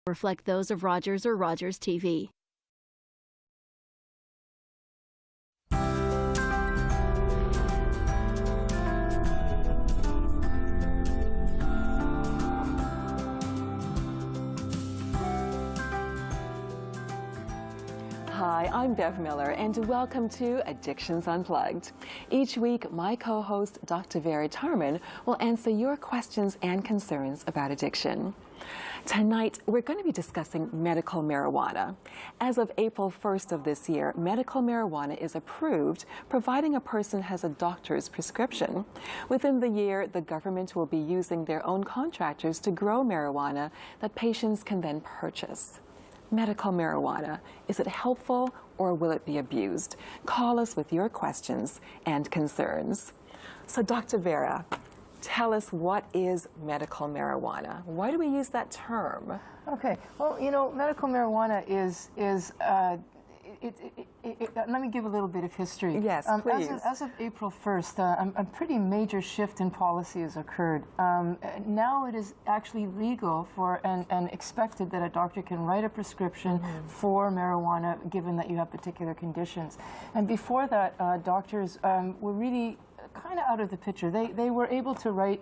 reflect those of Rogers or Rogers TV. Hi, I'm Bev Miller, and welcome to Addictions Unplugged. Each week, my co-host, Dr. Vera Tarman, will answer your questions and concerns about addiction. Tonight, we're going to be discussing medical marijuana. As of April 1st of this year, medical marijuana is approved, providing a person has a doctor's prescription. Within the year, the government will be using their own contractors to grow marijuana that patients can then purchase. Medical marijuana, is it helpful or will it be abused? Call us with your questions and concerns. So Dr. Vera, tell us, what is medical marijuana? Why do we use that term? Okay, well, you know, medical marijuana let me give a little bit of history. Yes, please. As of April 1st, a pretty major shift in policy has occurred. Now it is actually legal for and expected that a doctor can write a prescription for marijuana, given that you have particular conditions. And before that, doctors were really kind of out of the picture. They were able to write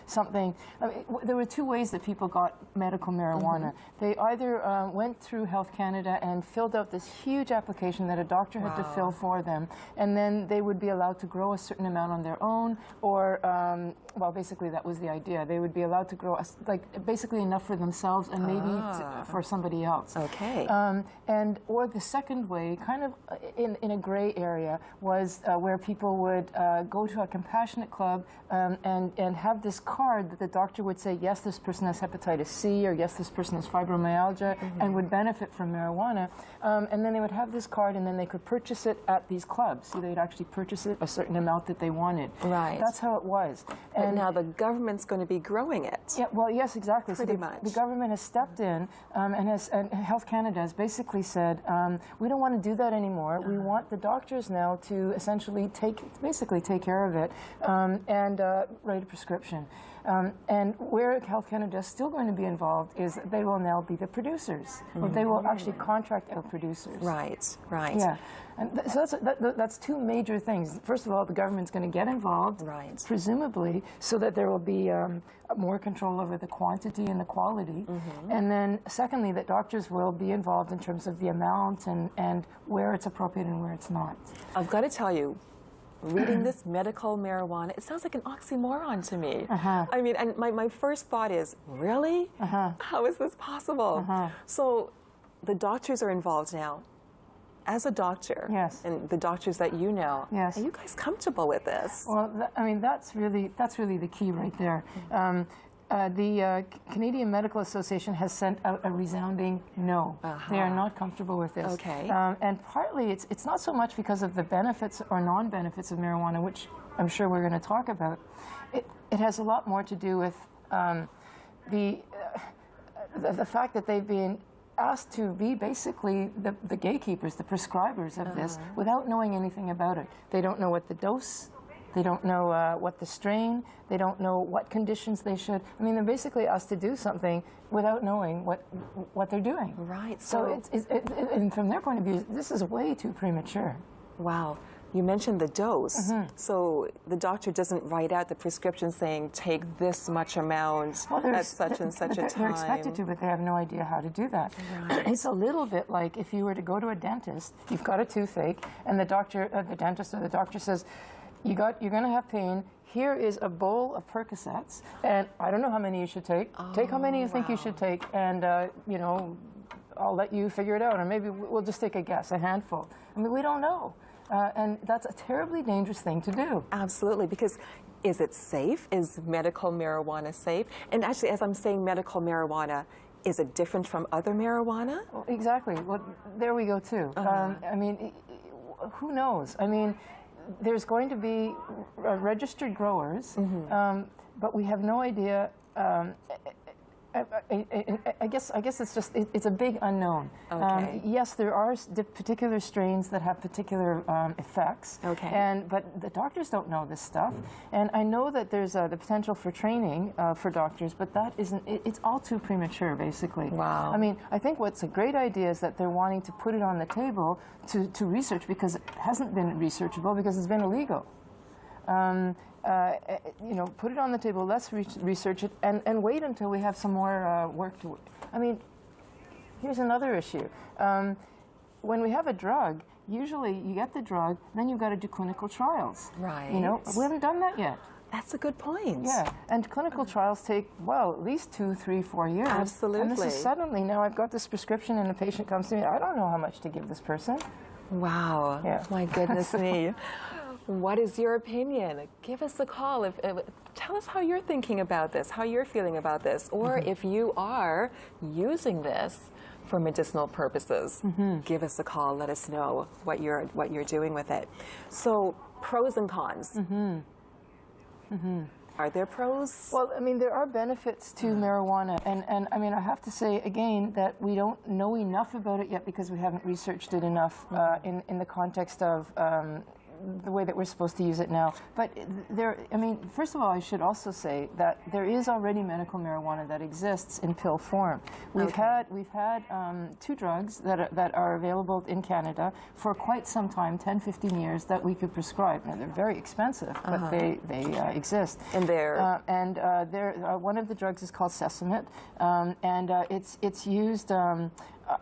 something. I mean, there were two ways that people got medical marijuana. They either went through Health Canada and filled out this huge application that a doctor had to fill for them, and then they would be allowed to grow a certain amount on their own, or well, basically that was the idea. They would be allowed to grow basically enough for themselves and maybe for somebody else. Okay. Or the second way, kind of in a gray area, was where people would go to a compassionate club and have this card that the doctor would say, yes, this person has hepatitis C, or yes, this person has fibromyalgia, and would benefit from marijuana. And then they would have this card, and then they could purchase it at these clubs. So they'd actually purchase it a certain amount that they wanted. Right. That's how it was. And now the government's going to be growing it. Yeah, well, yes, exactly. Pretty so much. The government has stepped in, and Health Canada has basically said, we don't want to do that anymore. We want the doctors now to essentially basically take care of it and write a prescription. And where Health Canada is still going to be involved is they will now be the producers, or they will actually contract out producers. Right, right. Yeah, and so that's two major things. First of all, the government's going to get involved, presumably, so that there will be more control over the quantity and the quality. And then secondly, that doctors will be involved in terms of the amount and where it's appropriate and where it's not. I've got to tell you, reading this medical marijuana, it sounds like an oxymoron to me. I mean, and my first thought is, really? How is this possible? So the doctors are involved now. As a doctor, and the doctors that you know, are you guys comfortable with this? Well, I mean, that's really the key right there. The Canadian Medical Association has sent out a resounding no. They are not comfortable with this. Okay. And partly it's not so much because of the benefits or non-benefits of marijuana, which I'm sure we're going to talk about. It has a lot more to do with the fact that they've been asked to be basically the gatekeepers, the prescribers of this, without knowing anything about it. They don't know what the dose. They don't know what the strain. They don't know what conditions they should. I mean, they're basically asked to do something without knowing what they're doing. Right. So and from their point of view, this is way too premature. Wow. You mentioned the dose. So the doctor doesn't write out the prescription saying, take this much amount at such and such a time. They're expected to, but they have no idea how to do that. It's a little bit like if you were to go to a dentist, you've got a toothache, and the dentist or the doctor says, you're going to have pain. Here is a bowl of Percocets, and I don't know how many you should take. Take how many you think you should take, and you know, I'll let you figure it out, or maybe we'll just take a guess, a handful. I mean, we don't know, and that's a terribly dangerous thing to do. Absolutely, because is it safe? Is medical marijuana safe? And actually, as I'm saying medical marijuana, is it different from other marijuana? Well, exactly. Well, there we go too. I mean, who knows? I mean, there's going to be registered growers, but we have no idea I guess it's just it's a big unknown. Okay. Yes, there are particular strains that have particular effects. Okay. But the doctors don't know this stuff, and I know that there's the potential for training for doctors, but that isn't. It's all too premature, basically. Wow. I mean, I think what's a great idea is that they're wanting to put it on the table to research, because it hasn't been researchable because it's been illegal. You know, put it on the table, let's research it, and wait until we have some more work to. I mean, here's another issue. When we have a drug, usually you get the drug, then you've got to do clinical trials. Right. You know, we haven't done that yet. That's a good point. Yeah, and clinical trials take, well, at least 2, 3, 4 years. Absolutely. And this is suddenly, now I've got this prescription and the patient comes to me, I don't know how much to give this person. Wow. Yeah. My goodness me. What is your opinion? Give us a call. Tell us how you're thinking about this, how you're feeling about this, or if you are using this for medicinal purposes. Give us a call. Let us know what you're doing with it. So, pros and cons. Are there pros? Well, I mean, there are benefits to marijuana, and I mean, I have to say again that we don't know enough about it yet because we haven't researched it enough in the context of the way that we're supposed to use it now. But I mean, first of all, I should also say that there is already medical marijuana that exists in pill form. We've had 2 drugs that are available in Canada for quite some time, 10, 15 years, that we could prescribe. Now, they're very expensive, but they exist. And they're one of the drugs is called Sesamit, and it's used.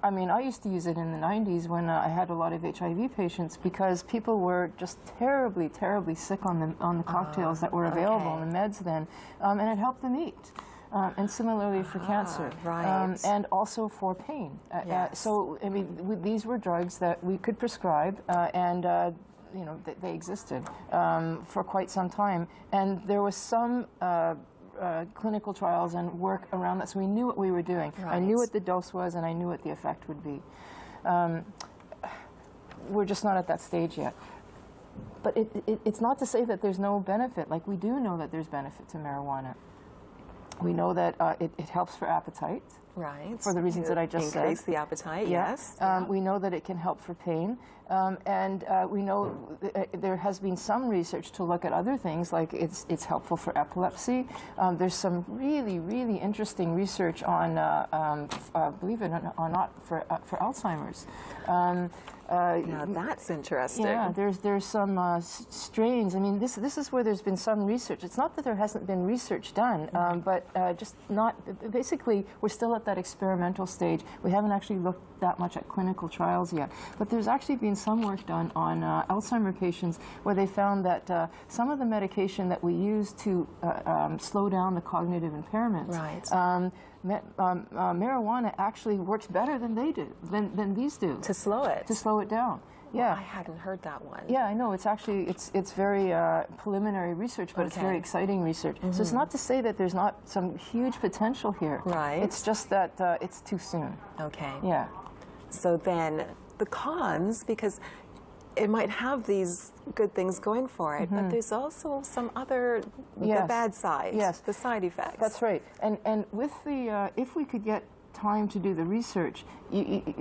I mean, I used to use it in the 90s when I had a lot of HIV patients, because people were just terribly, terribly sick on the cocktails that were available, the meds then, and it helped them eat. And similarly for cancer, right. and also for pain. Yes. So, I mean, these were drugs that we could prescribe, and you know, they existed for quite some time, and there was some clinical trials and work around that, so we knew what we were doing. Right. I knew what the dose was, and I knew what the effect would be. We're just not at that stage yet. But it's not to say that there's no benefit. Like, we do know that there's benefit to marijuana. We know that it helps for appetite. Right. For the reasons that I just said. Increase the appetite, yes. We know that it can help for pain. And we know there has been some research to look at other things, like it's helpful for epilepsy. There's some really, really interesting research on, believe it or not, for Alzheimer's. Now that's interesting. Yeah, there's some strains. I mean, this is where there's been some research. It's not that there hasn't been research done, but just not. Basically, we're still at that experimental stage. We haven't actually looked that much at clinical trials yet. But there's actually been some work done on Alzheimer patients where they found that some of the medication that we use to slow down the cognitive impairments. Right. Marijuana actually works better than they do, than these do. To slow it. To slow it down. Yeah. I hadn't heard that one. Yeah, I know. It's actually, it's very preliminary research, but it's very exciting research. So it's not to say that there's not some huge potential here. Right. It's just that it's too soon. Okay. Yeah. So then the cons, because it might have these good things going for it, but there's also some other, the bad side, the side effects. That's right. And with the, if we could get time to do the research,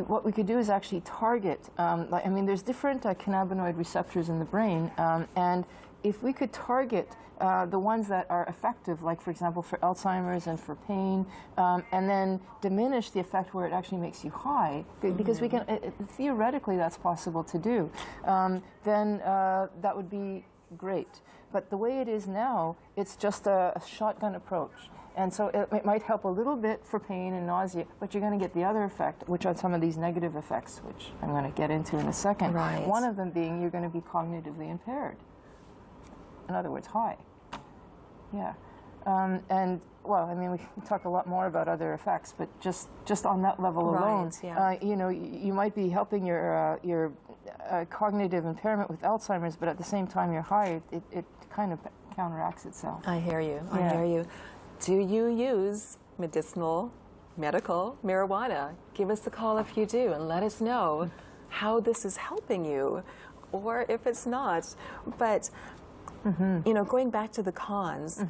what we could do is actually target, I mean, there's different cannabinoid receptors in the brain, and if we could target the ones that are effective, like, for example, for Alzheimer's and for pain, and then diminish the effect where it actually makes you high, because we can, theoretically that's possible to do, then that would be great. But the way it is now, it's just a shotgun approach. And so it might help a little bit for pain and nausea, but you're going to get the other effect, which are some of these negative effects, which I'm going to get into in a second. Right. One of them being you're going to be cognitively impaired. In other words, high. Yeah. And, well, I mean, we can talk a lot more about other effects, but just on that level alone, you know, you might be helping your cognitive impairment with Alzheimer's, but at the same time you're high, it kind of counteracts itself. I hear you. I hear you. Do you use medical marijuana? Give us a call if you do, and let us know how this is helping you, or if it's not. But you know, going back to the cons,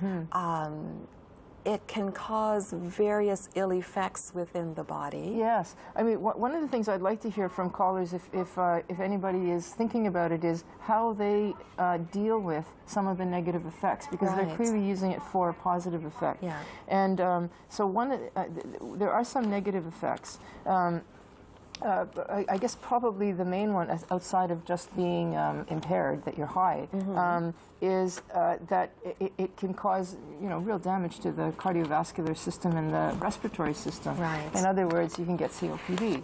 it can cause various ill effects within the body. Yes. I mean, one of the things I'd like to hear from callers, if anybody is thinking about it, is how they deal with some of the negative effects, because they're clearly using it for a positive effect. Yeah. And so there are some negative effects. I guess probably the main one, outside of just being impaired, that you're high, is that it can cause, real damage to the cardiovascular system and the respiratory system. Right. In other words, you can get COPD,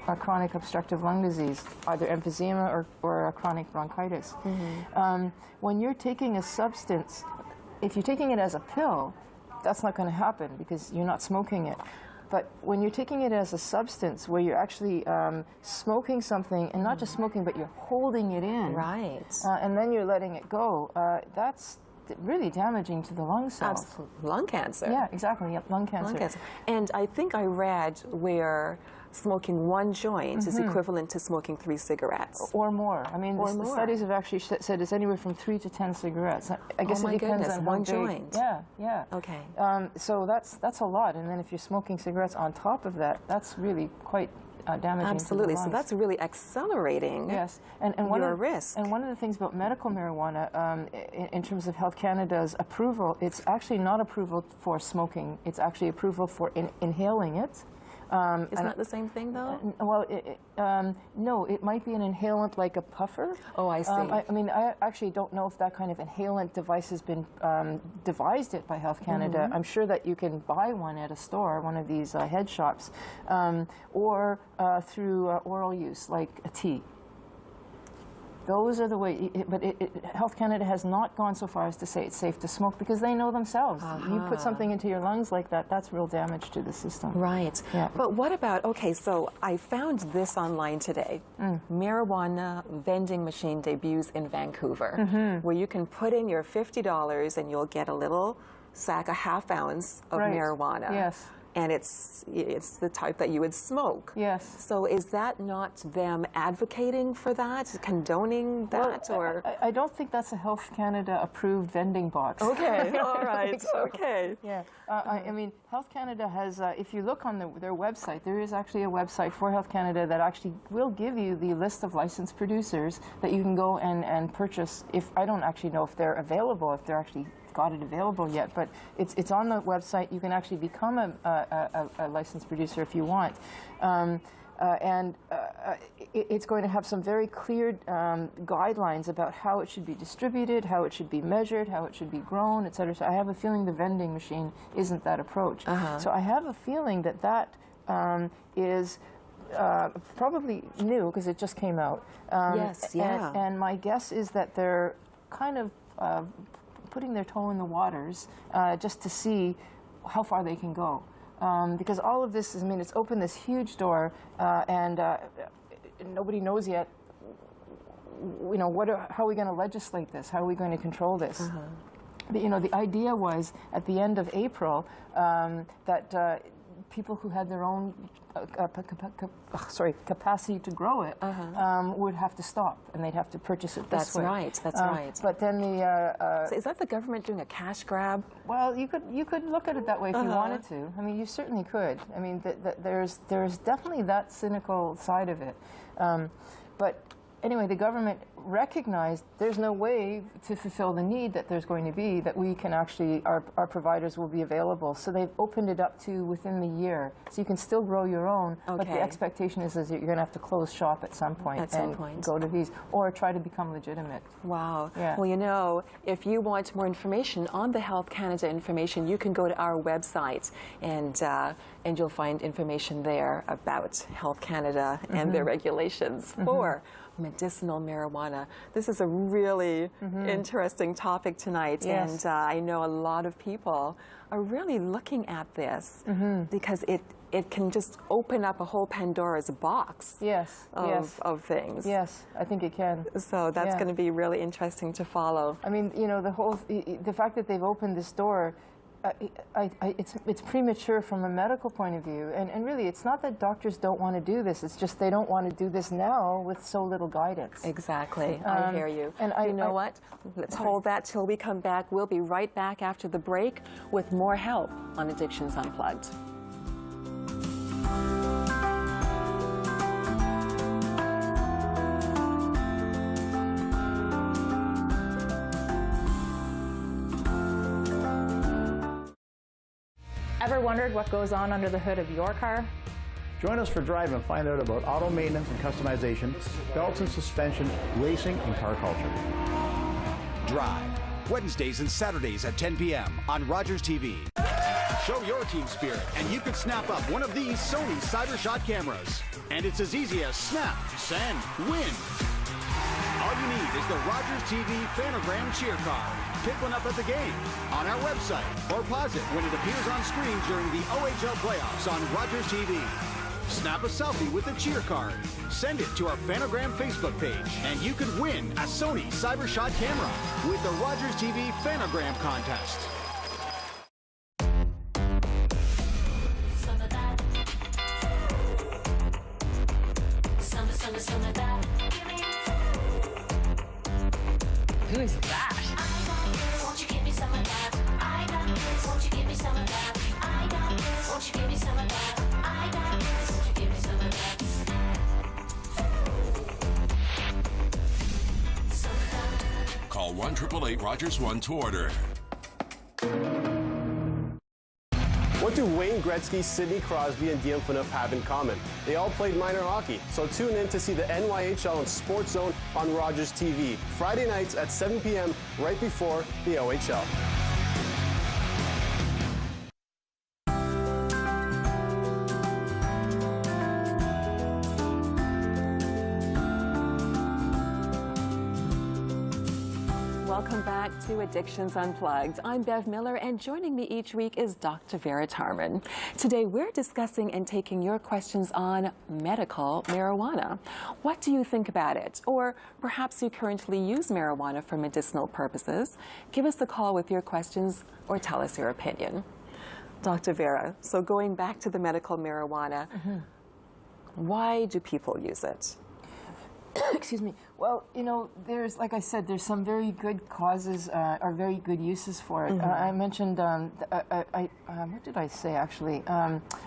a chronic obstructive lung disease, either emphysema or a chronic bronchitis. When you're taking a substance, if you're taking it as a pill, that's not going to happen because you're not smoking it. But when you're taking it as a substance, where you're actually smoking something, and not just smoking, but you're holding it in, and then you're letting it go, that's really damaging to the lung cells. Absolutely. Lung cancer. Yeah, exactly. Yep, lung cancer. Lung cancer. And I think I read where smoking one joint is equivalent to smoking 3 cigarettes. Or more. I mean, the studies have actually said it's anywhere from 3 to 10 cigarettes. I guess it depends on one how big. joint. Yeah, yeah. Okay. So that's a lot. And then if you're smoking cigarettes on top of that, that's really quite damaging. Absolutely. To the lungs. So that's really accelerating your risk. And one of the things about medical marijuana, in terms of Health Canada's approval, it's actually not approval for smoking. It's actually approval for inhaling it. Isn't that the same thing, though? Well, no, it might be an inhalant like a puffer. Oh, I see. I mean, I actually don't know if that kind of inhalant device has been devised by Health Canada. I'm sure that you can buy one at a store, one of these head shops, or through oral use, like a tea. Those are the way, but Health Canada has not gone so far as to say it's safe to smoke, because they know themselves. You put something into your lungs like that, that's real damage to the system. Right. Yeah. But what about, okay, so I found this online today. Marijuana vending machine debuts in Vancouver, where you can put in your $50 and you'll get a little sack, a half ounce of marijuana. Yes. And it's the type that you would smoke. Yes. So is that not them advocating for that, condoning that, well, or? I don't think that's a Health Canada approved vending box. Okay, all right, So. okay. Yeah, I mean, Health Canada has, if you look on their website, there is actually a website for Health Canada that actually will give you the list of licensed producers that you can go and purchase. I don't actually know if they're available, if they're actually got it available yet, but it's on the website. You can actually become a licensed producer if you want. It's going to have some very clear guidelines about how it should be distributed, how it should be measured, how it should be grown, et cetera. So I have a feeling the vending machine isn't that approach. So I have a feeling that is probably new, because it just came out. Yes, yeah. And my guess is that they're kind of putting their toe in the waters just to see how far they can go. Because all of this is, I mean, it's opened this huge door, and nobody knows yet, how are we going to legislate this? How are we going to control this? But, the idea was at the end of April that people who had their own capacity to grow it would have to stop, and they'd have to purchase it this way. That's right. But then so is that the government doing a cash grab? Well, you could look at it that way if you wanted to. I mean, you certainly could. I mean, there's definitely that cynical side of it. But anyway, the government recognized there's no way to fulfill the need that there's going to be, that we can actually, our providers will be available. So they've opened it up to within the year. So you can still grow your own, but the expectation is that you're going to have to close shop at some point and go to these, or try to become legitimate. Wow. Yeah. Well, if you want more information on the Health Canada information, you can go to our website, and you'll find information there about Health Canada and their regulations for medicinal marijuana. This is a really interesting topic tonight, and I know a lot of people are really looking at this because it can just open up a whole Pandora's box of things. Yes, I think it can. So that's going to be really interesting to follow. I mean, the fact that they've opened this door it's premature from a medical point of view, and really it's not that doctors don't want to do this, it's just they don't want to do this now with so little guidance. Exactly. I hear you. And you know what? Let's hold that till we come back. We'll be right back after the break with more help on Addictions Unplugged. Ever wondered what goes on under the hood of your car? Join us for Drive and find out about auto maintenance and customization, belts and suspension, racing, and car culture. Drive, Wednesdays and Saturdays at 10 p.m. on Rogers TV. Show your team spirit, and you could snap up one of these Sony CyberShot cameras. And it's as easy as snap, send, win. All you need is the Rogers TV Fanogram cheer card. Pick one up at the game, on our website, or pause it when it appears on screen during the OHL playoffs on Rogers TV. Snap a selfie with the cheer card. Send it to our Fanogram Facebook page, and you could win a Sony CyberShot camera with the Rogers TV Fanogram contest. Who is that? Won't you give me some of that? I got this. Won't you give me some of that? I got this. Won't you give me some of that? I got this. Won't you give me some of that? Call 1-888-ROGERS-1 to order. What do Wayne Gretzky, Sidney Crosby, and Diem Phaneuf have in common? They all played minor hockey, so tune in to see the NYHL on Sports Zone on Rogers TV, Friday nights at 7 p.m. right before the OHL. Welcome back to Addictions Unplugged. I'm Bev Miller, and joining me each week is Dr. Vera Tarman. Today we're discussing and taking your questions on medical marijuana. What do you think about it? Or perhaps you currently use marijuana for medicinal purposes. Give us a call with your questions or tell us your opinion. Dr. Vera, so going back to the medical marijuana, why do people use it? Excuse me. Well, you know, there's, like I said, there's some very good causes or very good uses for it. I mentioned, what did I say actually?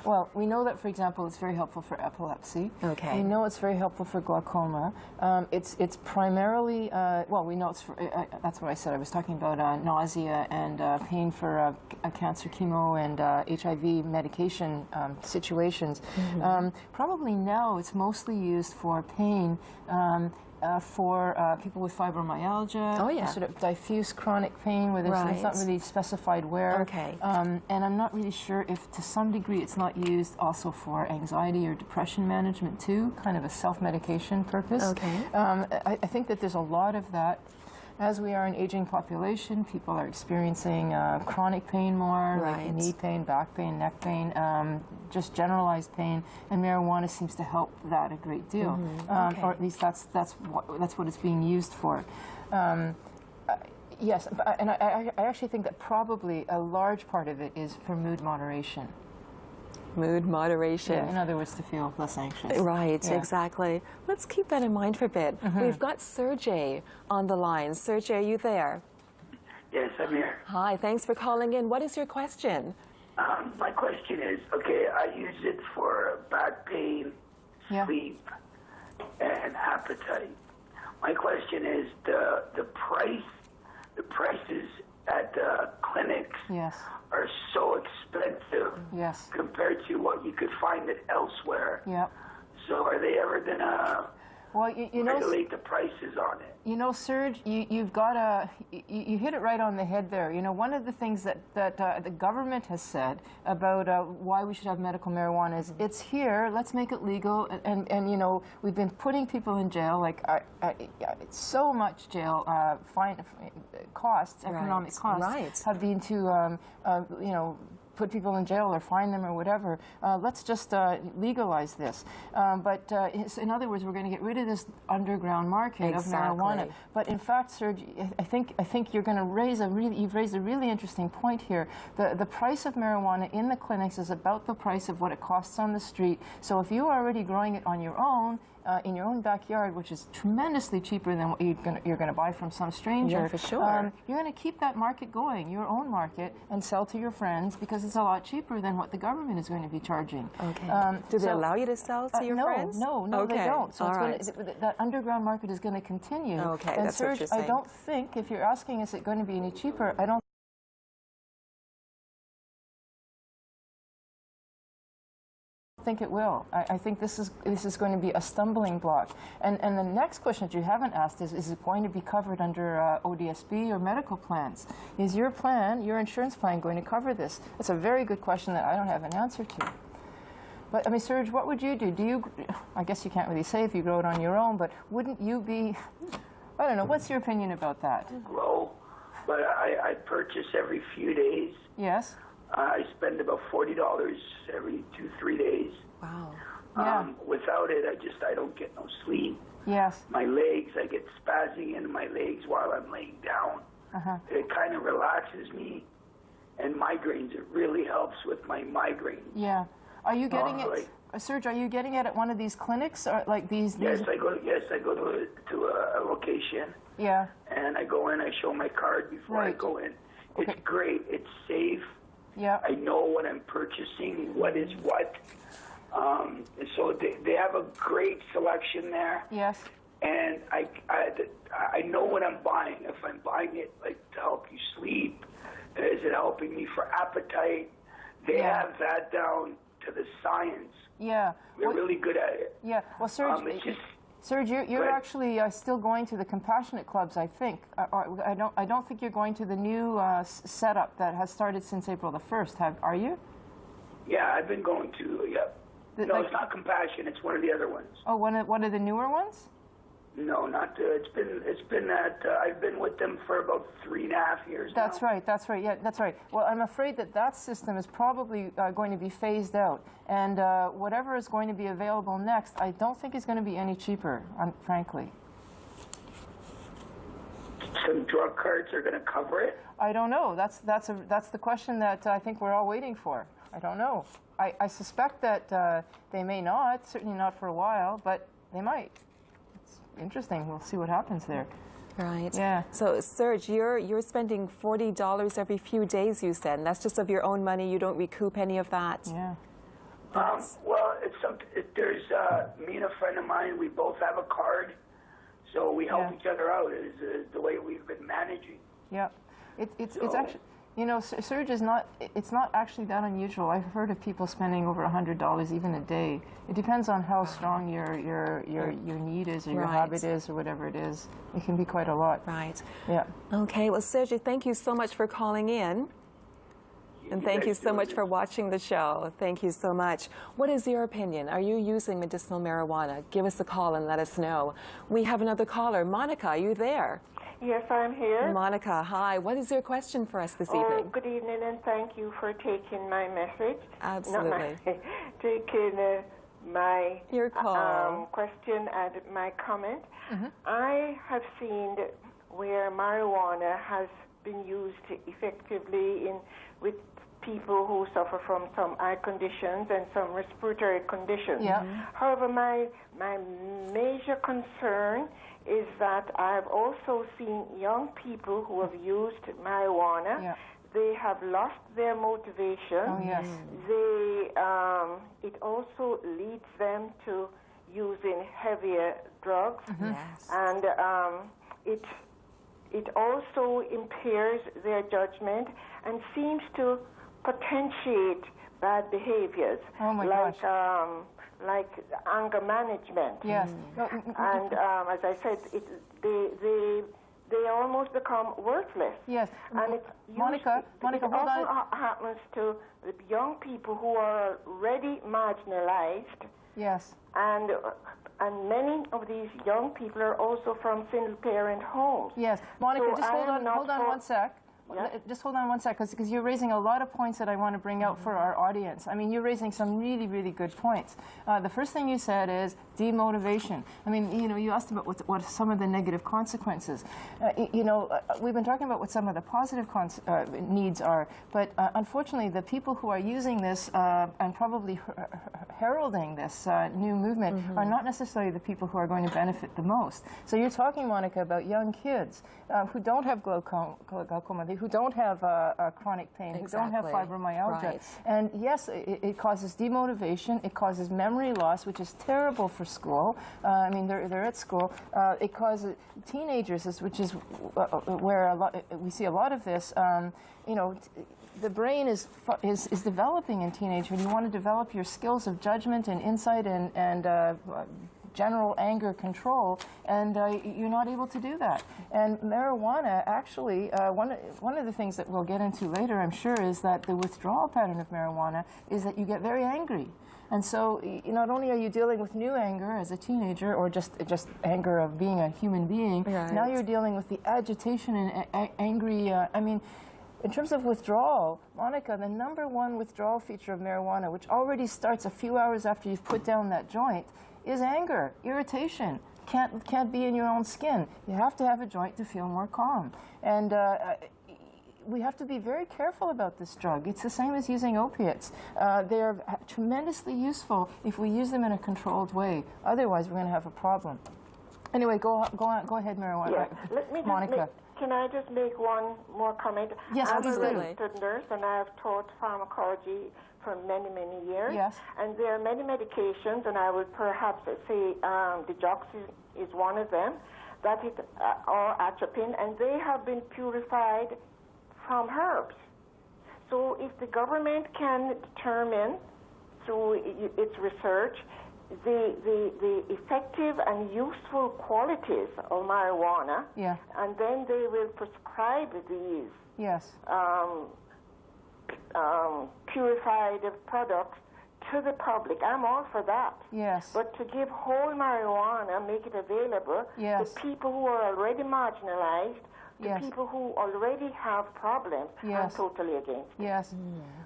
Well, we know that, for example, it's very helpful for epilepsy. Okay. We know it's very helpful for glaucoma. It's primarily, well, we know it's for, that's what I said. I was talking about nausea and pain for cancer chemo and HIV medication situations. Probably now it's mostly used for pain. For people with fibromyalgia, sort of diffuse chronic pain where it's not really specified where. Okay. And I'm not really sure if to some degree it's not used also for anxiety or depression management too, kind of a self-medication purpose. Okay. I think that there's a lot of that. As we are an aging population, people are experiencing chronic pain more, like knee pain, back pain, neck pain, just generalized pain, and marijuana seems to help that a great deal, or at least that's what it's being used for. Yes, and I actually think that probably a large part of it is for mood moderation. Mood moderation. Yeah, in other words, to feel less anxious. Right, Yeah. exactly. Let's keep that in mind for a bit. We've got Sergey on the line. Sergey, are you there? Yes, I'm here. Hi, thanks for calling in. What is your question? My question is, okay, I use it for back pain, sleep, and appetite. My question is the prices at the clinics are so expensive compared to what you could find it elsewhere. So are they ever going to regulate the prices on it? You know, Serge, you've got you hit it right on the head there. You know, one of the things that the government has said about why we should have medical marijuana is it's here, let's make it legal, and you know, we've been putting people in jail, like so much jail costs, economic costs, have been to you know, put people in jail or fine them or whatever. Let's just legalize this. In other words, we're going to get rid of this underground market of marijuana. But in fact, Serge, I think you're going to raise you've raised a really interesting point here. The price of marijuana in the clinics is about the price of what it costs on the street. So if you are already growing it on your own, in your own backyard, which is tremendously cheaper than what you're going to buy from some stranger. Yeah, for sure. You're going to keep that market going, your own market, and sell to your friends because it's a lot cheaper than what the government is going to be charging. Okay. Do they allow you to sell to your friends? No, they don't. So that underground market is going to continue. Okay, and that's Serge, what you're saying. I don't think, if you're asking is it going to be any cheaper, I don't think it will. I think this is going to be a stumbling block. And the next question that you haven't asked is it going to be covered under ODSP or medical plans? Is your plan, your insurance plan, going to cover this? That's a very good question that I don't have an answer to. But I mean, Serge, what would you do? I guess you can't really say if you grow it on your own, but wouldn't you be, I don't know, what's your opinion about that? Grow, but I purchase every few days. Yes. I spend about $40 every 2-3 days. Wow. Without it, I don't get no sleep. Yes. My legs, I get spazzing in my legs while I'm laying down. It kind of relaxes me. And migraines, it really helps with my migraines. Yeah. Are you getting it, Serge, are you getting it at one of these clinics or like these? Yes, I go to a location. Yeah. And I go in, I show my card before I go in. It's great. It's safe. Yeah. I know what I'm purchasing, what is what. So they have a great selection there. Yes. And I know what I'm buying. If I'm buying it like to help you sleep, is it helping me for appetite? They have that down to the science. Yeah. They're really good at it. Yeah. Well, Serge, Serge, you're actually still going to the compassionate clubs, I think. I don't think you're going to the new setup that has started since April the 1st. Are you? Yeah, I've been going to. Yep. No, it's not compassion. It's one of the other ones. Oh, one of the newer ones? No, not. It's been that I've been with them for about 3.5 years. That's right. That's right. Yeah, that's right. Well, I'm afraid that system is probably going to be phased out, and whatever is going to be available next, I don't think is going to be any cheaper, frankly. Some drug cards are going to cover it. I don't know. That's the question that I think we're all waiting for. I don't know. I suspect that they may not. Certainly not for a while, but they might. Interesting. We'll see what happens there. Right. Yeah. So, Serge, you're spending $40 every few days, you said, and that's just of your own money. You don't recoup any of that. Yeah. Well, there's me and a friend of mine. We both have a card, so we help each other out. Is the way we've been managing. Yeah. It's actually. You know, Serge is not. It's not actually that unusual. I've heard of people spending over $100 even a day. It depends on how strong your need is, or your habit is, or whatever it is. It can be quite a lot. Right. Yeah. Okay. Well, Serge, thank you so much for calling in, and thank you so much for watching the show. Thank you so much. What is your opinion? Are you using medicinal marijuana? Give us a call and let us know. We have another caller. Monica, are you there? Yes, I'm here. Monica, hi. What is your question for us this evening? Good evening, and thank you for taking my message. Absolutely. Taking my your call. Question and my comment. I have seen where marijuana has been used effectively with people who suffer from some eye conditions and some respiratory conditions. Yeah. However, my major concern is that I've also seen young people who have used marijuana. Yeah. They have lost their motivation. Oh, yes. It also leads them to using heavier drugs. Yes. And it also impairs their judgment and seems to potentiate bad behaviors. Oh my gosh. Like anger management. Yes. And as I said, they almost become worthless. Yes. And Monica, it often happens to the young people who are already marginalized. Yes. And many of these young people are also from single-parent homes. Yes. Monica, so just hold on one sec. Just hold on one sec, because you're raising a lot of points that I want to bring out for our audience. I mean, you're raising some really, really good points. The first thing you said is demotivation. I mean, you know, you asked about what some of the negative consequences. You know, we've been talking about what some of the positive needs are, but unfortunately, the people who are using this and probably heralding this new movement are not necessarily the people who are going to benefit the most. So you're talking, Monica, about young kids who don't have glaucoma, who don't have chronic pain, who don't have fibromyalgia. Right. And yes, it causes demotivation, it causes memory loss, which is terrible for school. I mean, they're at school. It causes teenagers, which is where we see a lot of this. You know, the brain is developing in teenage when you want to develop your skills of judgment and insight and general anger control, and you're not able to do that. And marijuana, actually, one of the things that we'll get into later, I'm sure, is that the withdrawal pattern of marijuana is that you get very angry. And so not only are you dealing with new anger as a teenager, or just anger of being a human being, now you're dealing with the agitation and angry, I mean, in terms of withdrawal, Monica, the #1 withdrawal feature of marijuana, which already starts a few hours after you've put down that joint, is anger, irritation. Can't be in your own skin. You have to have a joint to feel more calm. And we have to be very careful about this drug. It's the same as using opiates. They're tremendously useful if we use them in a controlled way. Otherwise, we're going to have a problem. Anyway, go ahead, marijuana. Yeah. Let me Monica. Can I just make one more comment? Yes, absolutely. I'm a registered nurse, and I have taught pharmacology for many, many years. Yes. And there are many medications, and I would perhaps say digoxin is one of them, that is, or atropine, and they have been purified from herbs. So if the government can determine through its research the effective and useful qualities of marijuana, and then they will prescribe these purified products to the public. I'm all for that. Yes. But to give whole marijuana, make it available, to people who are already marginalized, to people who already have problems, I'm totally against it. Yes.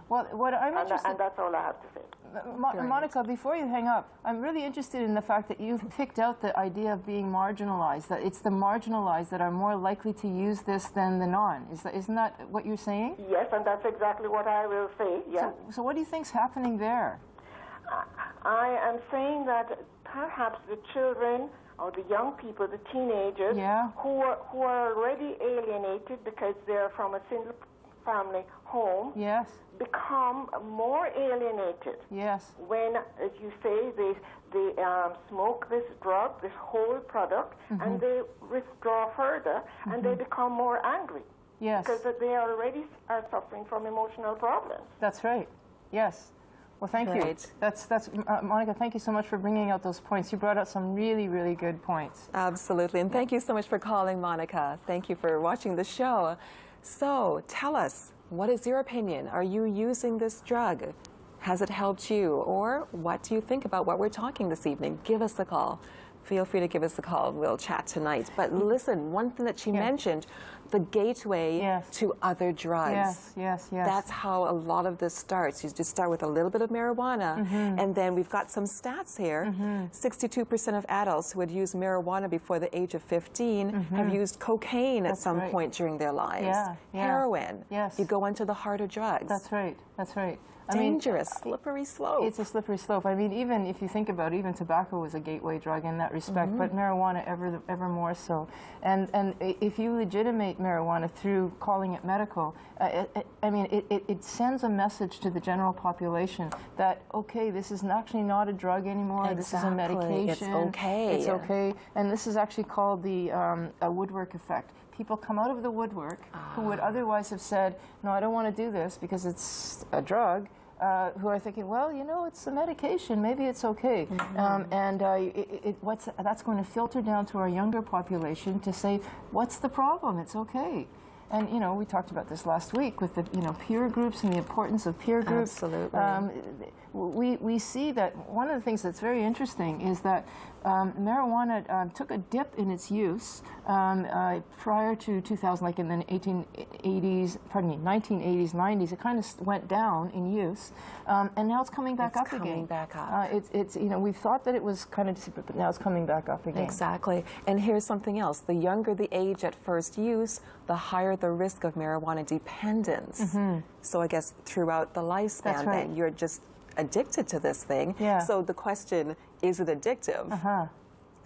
Well, what I'm interested... And that's all I have to say. Monica, before you hang up, I'm really interested in the fact that you've picked out the idea of being marginalized, that it's the marginalized that are more likely to use this than the non. Isn't that what you're saying? Yes, and that's exactly what I will say, yes. So what do you think's happening there? I am saying that perhaps the children or the young people, the teenagers, who are already alienated because they're from a single family home, become more alienated when, as you say, they smoke this drug, this whole product, and they withdraw further, and they become more angry because they already are suffering from emotional problems. That's right. Yes. Well, thank you. That's Monica, thank you so much for bringing out those points. You brought out some really, really good points. Absolutely. And thank you so much for calling, Monica. Thank you for watching the show. So tell us, what is your opinion? Are you using this drug? Has it helped you? Or what do you think about what we're talking this evening? Give us a call. Feel free to give us a call. We'll chat tonight. But listen, one thing that she mentioned, the gateway to other drugs. Yes. That's how a lot of this starts. You just start with a little bit of marijuana, and then we've got some stats here. 62% of adults who had used marijuana before the age of 15 have used cocaine at some point during their lives. Heroin. You go into the harder drugs. That's right. Dangerous, slippery slope. It's a slippery slope. I mean, even if you think about it, even tobacco was a gateway drug in that respect, but marijuana ever more so. And if you legitimate marijuana through calling it medical, I mean, it sends a message to the general population that, okay, this is actually not a drug anymore. This is a medication. It's okay. It's okay. And this is actually called the woodwork effect. People come out of the woodwork who would otherwise have said, no, I don't want to do this because it's a drug, who are thinking, well, you know, it's a medication, maybe it's okay. That's going to filter down to our younger population to say, what's the problem? It's okay. And, you know, we talked about this last week with the, peer groups and the importance of peer groups. Absolutely. we see that one of the things that's very interesting is that marijuana took a dip in its use prior to 2000, like in the 1980s, 90s, it kind of went down in use, and now it's coming back up again. It's you know, we thought that it was kind of, but now it's coming back up again. Exactly. And here's something else. The younger the age at first use, the higher the risk of marijuana dependence. So I guess throughout the lifespan, then you're just addicted to this thing. So the question, is it addictive?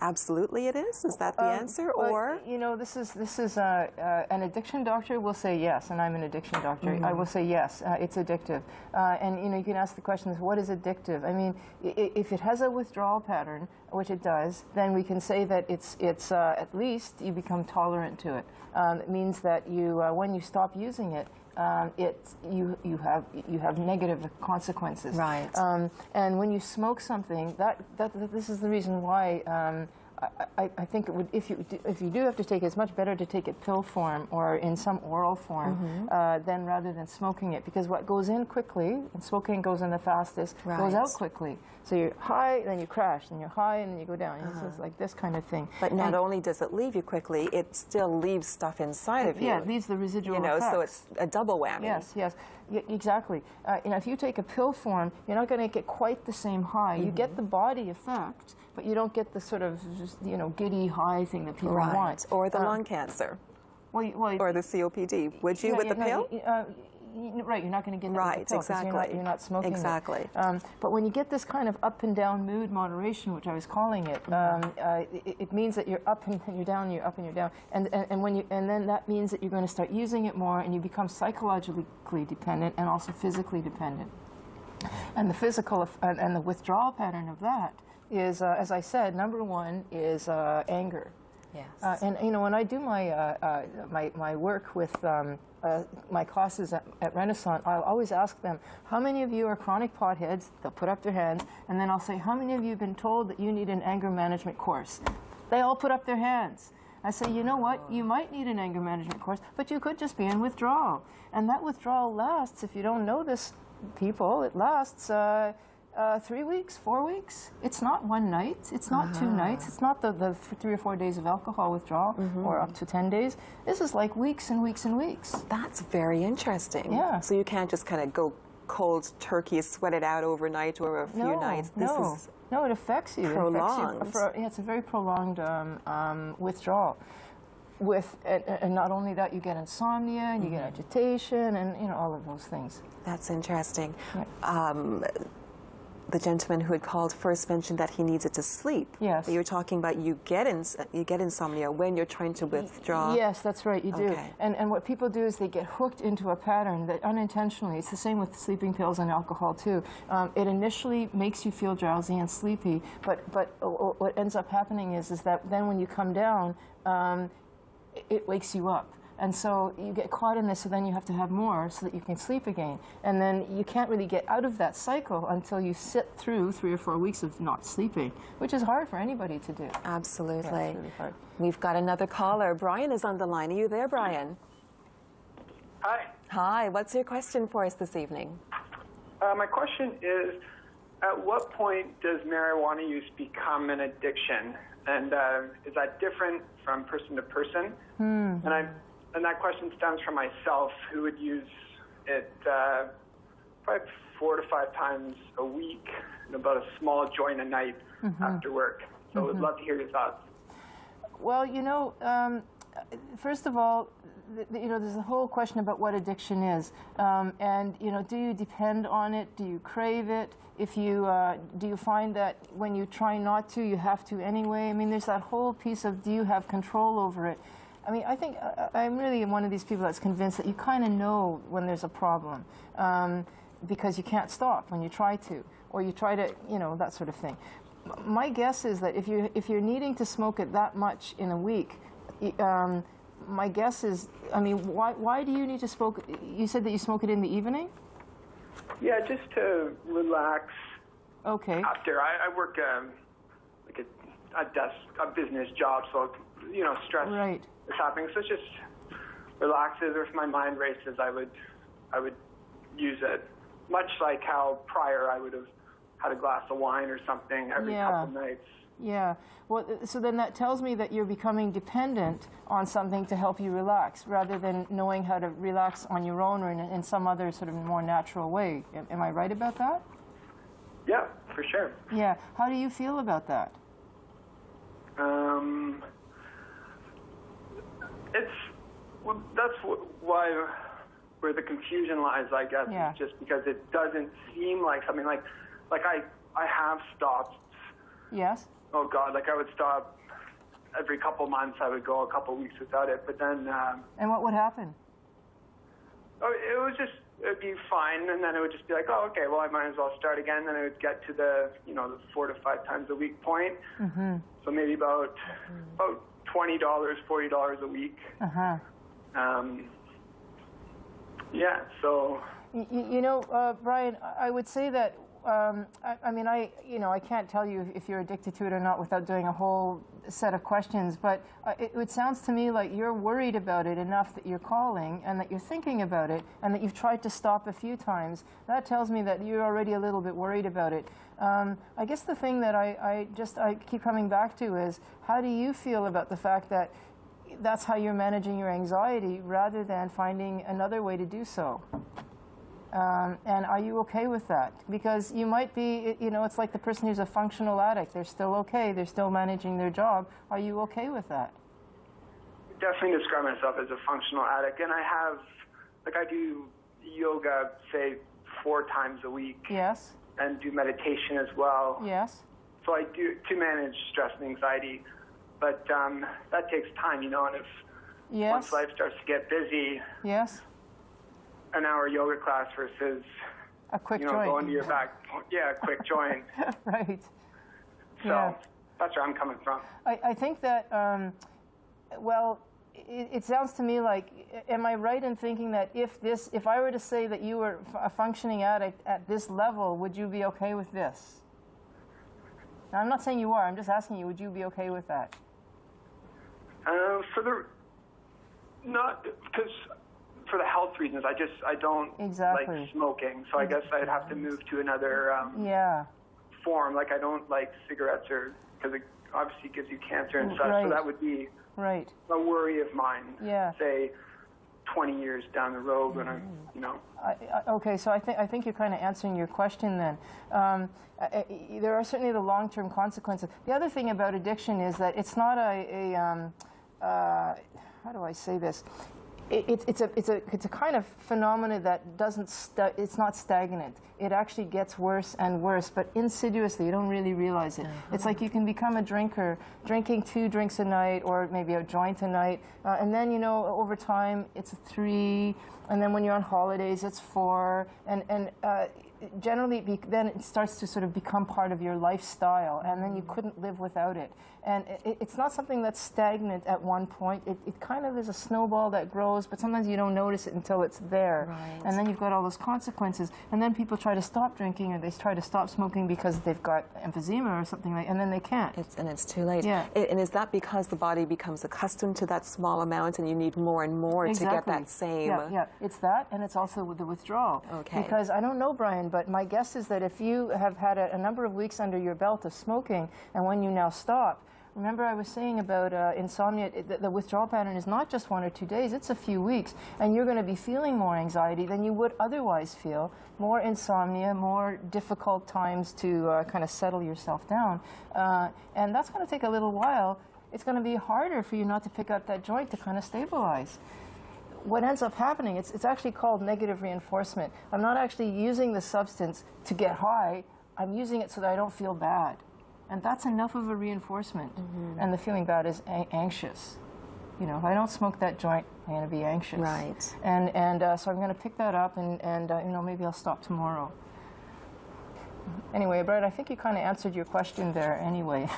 Absolutely it is? Is that the answer? Or? You know, this is an addiction doctor will say yes, and I'm an addiction doctor. I will say yes, it's addictive. And you know, you can ask the question, what is addictive? I mean, if it has a withdrawal pattern, which it does, then we can say that it's at least you become tolerant to it. It means that you, when you stop using it, you have negative consequences. Right. And when you smoke something, this is the reason why I think it would, if you do have to take it, it's much better to take it pill form or in some oral form than rather than smoking it, because what goes in quickly, and smoking goes in the fastest, goes out quickly. So you're high, then you crash, and you're high, and then you go down. It's like this kind of thing. But not only does it leave you quickly, it still leaves stuff inside of you. Yeah, it leaves the residual effects. So it's a double whammy. Yes, yes. Yeah, exactly. You know, if you take a pill form, you're not going to get quite the same high. You get the body effect, but you don't get the sort of, you know, giddy high thing that people want. Or the lung cancer. Or the COPD. Would you with the pill? Right, you're not going to get that right, with the pill, exactly. You're not smoking exactly. it. But when you get this kind of up and down mood moderation, which I was calling it, it means that you're up and you're down, you're up and you're down, and then that means that you're going to start using it more, and you become psychologically dependent and also physically dependent. And the physical and the withdrawal pattern of that is, as I said, number one is anger. Yes. And you know, when I do my work with my classes at Renaissance, I'll always ask them, how many of you are chronic potheads? They'll put up their hands, and then I'll say, how many of you have been told that you need an anger management course? They all put up their hands. I say, you know what, you might need an anger management course, but you could just be in withdrawal. And that withdrawal lasts, if you don't know this, people, it lasts 3 weeks, 4 weeks. It's not one night. It's not 2 nights. It's not the 3 or 4 days of alcohol withdrawal or up to 10 days. This is like weeks and weeks and weeks. That's very interesting. Yeah. So you can't just kind of go cold turkey, sweat it out overnight or a few nights. This is no, it affects you. Prolonged. It affects you it's a very prolonged withdrawal. And not only that, you get insomnia and you get agitation and you know, all of those things. That's interesting. Right. The gentleman who had called first mentioned that he needs it to sleep. Yes. You're talking about you get insomnia when you're trying to withdraw. Yes, that's right, you do. Okay. And what people do is they get hooked into a pattern that unintentionally, it's the same with sleeping pills and alcohol too. It initially makes you feel drowsy and sleepy, but what ends up happening is that then when you come down, it wakes you up. And so you get caught in this, so then you have to have more so that you can sleep again. And then you can't really get out of that cycle until you sit through 3 or 4 weeks of not sleeping, which is hard for anybody to do. Absolutely. Yeah, it's really hard. We've got another caller. Brian is on the line. Are you there, Brian? Hi. Hi. What's your question for us this evening? My question is, at what point does marijuana use become an addiction? And is that different from person to person? And that question stems from myself, who would use it probably 4 to 5 times a week, and about a small joint a night after work. So I would love to hear your thoughts. Well, you know, first of all, you know, there's a whole question about what addiction is, and you know, do you depend on it? Do you crave it? If you do you find that when you try not to, you have to anyway? I mean, there's that whole piece of, do you have control over it? I mean, I think I'm really one of these people that's convinced that you kind of know when there's a problem, because you can't stop when you try to, or you try to, you know, that sort of thing. My guess is that if you're needing to smoke it that much in a week, my guess is, I mean, why do you need to smoke? You said that you smoke it in the evening? Yeah, just to relax. Okay. After I work like a desk, a business job, so you know, stress is happening. So it just relaxes. Or if my mind races, I would use it. much like how prior I would have had a glass of wine or something every couple nights. Yeah. Well, so then that tells me that you're becoming dependent on something to help you relax, rather than knowing how to relax on your own or in some other sort of more natural way. Am I right about that? Yeah, for sure. Yeah. How do you feel about that? That's where the confusion lies, I guess, is just because it doesn't seem like something like I have stopped. Yes. Oh God, like I would stop every couple months. I would go a couple weeks without it, but then. And what would happen? Oh, it'd be fine, and then it would just be like, oh, okay, well, I might as well start again. Then it would get to the, the 4 to 5 times a week point. Mm-hmm. So maybe about $20, $40 a week. Uh-huh. Yeah, so. Brian, I would say that, I can't tell you if you're addicted to it or not without doing a whole set of questions, but it sounds to me like you're worried about it enough that you're calling and that you're thinking about it and that you've tried to stop a few times. That tells me that you're already a little bit worried about it. I guess the thing that I keep coming back to is, how do you feel about the fact that that's how you're managing your anxiety rather than finding another way to do so? And are you okay with that? Because you might be, it's like the person who's a functional addict. They're still okay. They're still managing their job. Are you okay with that? Definitely describe myself as a functional addict. And I do yoga, say, 4 times a week. Yes. And do meditation as well. Yes. So I do to manage stress and anxiety. But that takes time, and if once life starts to get busy. Yes. An hour yoga class versus a quick joint. Going to your back. Yeah, a quick joint. Right. So that's where I'm coming from. I think that, it sounds to me like, am I right in thinking that if I were to say that you were a functioning addict at this level, would you be okay with this? Now, I'm not saying you are. I'm just asking you, would you be okay with that? For the health reasons, I don't like smoking, so I guess I'd have to move to another form. Like I don't like cigarettes, because it obviously gives you cancer and such. So that would be a worry of mine. Yeah. Say 20 years down the road when I'm, Okay, so I think you're kind of answering your question then. There are certainly the long-term consequences. The other thing about addiction is that it's not how do I say this? It's a kind of phenomena that it's not stagnant. It actually gets worse and worse, but insidiously. You don't really realize it. It's like you can become a drinker, drinking 2 drinks a night or maybe a joint a night, and then over time it's 3, and then when you're on holidays it's 4, and generally then it starts to sort of become part of your lifestyle, and then you couldn't live without it. And it's not something that's stagnant at one point. It kind of is a snowball that grows, but sometimes you don't notice it until it's there. Right. And then you've got all those consequences. And then people try to stop drinking, or they try to stop smoking because they've got emphysema or something and then they can't. It's too late. Yeah. And is that because the body becomes accustomed to that small amount and you need more and more to get that same? Yeah, it's that, and it's also with the withdrawal. Okay. Because I don't know, Brian, but my guess is that if you have had a number of weeks under your belt of smoking, and when you now stop, remember I was saying about insomnia, the withdrawal pattern is not just 1 or 2 days, it's a few weeks, and you're going to be feeling more anxiety than you would otherwise feel, more insomnia, more difficult times to kind of settle yourself down. And that's going to take a little while. It's going to be harder for you not to pick up that joint to kind of stabilize. What ends up happening, it's actually called negative reinforcement. I'm not actually using the substance to get high, I'm using it so that I don't feel bad. And that's enough of a reinforcement. And the feeling bad is anxious. If I don't smoke that joint, I'm going to be anxious. Right. And so I'm going to pick that up, and maybe I'll stop tomorrow. Anyway, Brett, I think you kind of answered your question there anyway.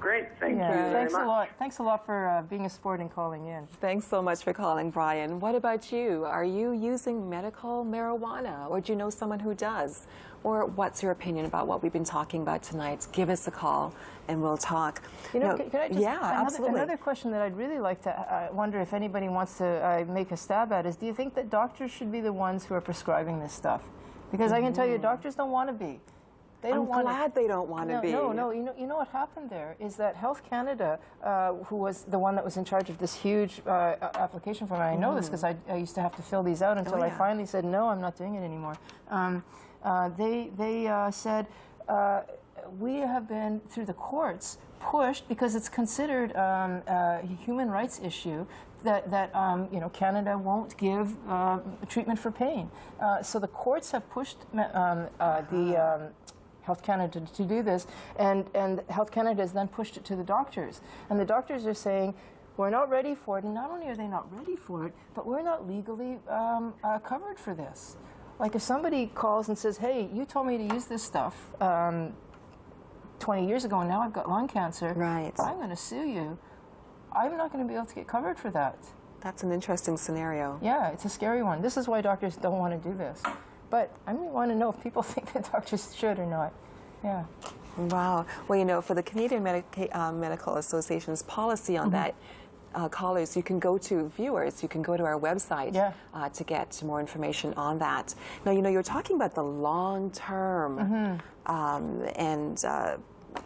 great. Thank you very Thanks much. a lot. Thanks a lot for being a sport and calling in. Thanks so much for calling, Brian. What about you? Are you using medical marijuana, or do you know someone who does? Or what's your opinion about what we've been talking about tonight? Give us a call and we'll talk. You know, can I just, absolutely. Another question that I'd really like to wonder if anybody wants to make a stab at is, do you think that doctors should be the ones who are prescribing this stuff? Because I can tell you, doctors don't want to be. I'm glad they don't want to be. No. You know what happened there is that Health Canada, who was the one that was in charge of this huge application form, and I know this because I used to have to fill these out until I finally said, no, I'm not doing it anymore. They said, we have been, through the courts, pushed, because it's considered a human rights issue, that you know, Canada won't give treatment for pain. So the courts have pushed Health Canada to do this, and Health Canada has then pushed it to the doctors. And the doctors are saying, we're not ready for it, and not only are they not ready for it, but we're not legally covered for this. Like if somebody calls and says, hey, you told me to use this stuff 20 years ago, and now I've got lung cancer, right. I'm going to sue you. I'm not going to be able to get covered for that. That's an interesting scenario. Yeah, it's a scary one. This is why doctors don't want to do this. But I really want to know if people think that doctors should or not. Yeah. Wow. Well, you know, for the Canadian Medical Association's policy on that, callers, you can go to viewers, you can go to our website to get more information on that. Now, you know, you're talking about the long term, and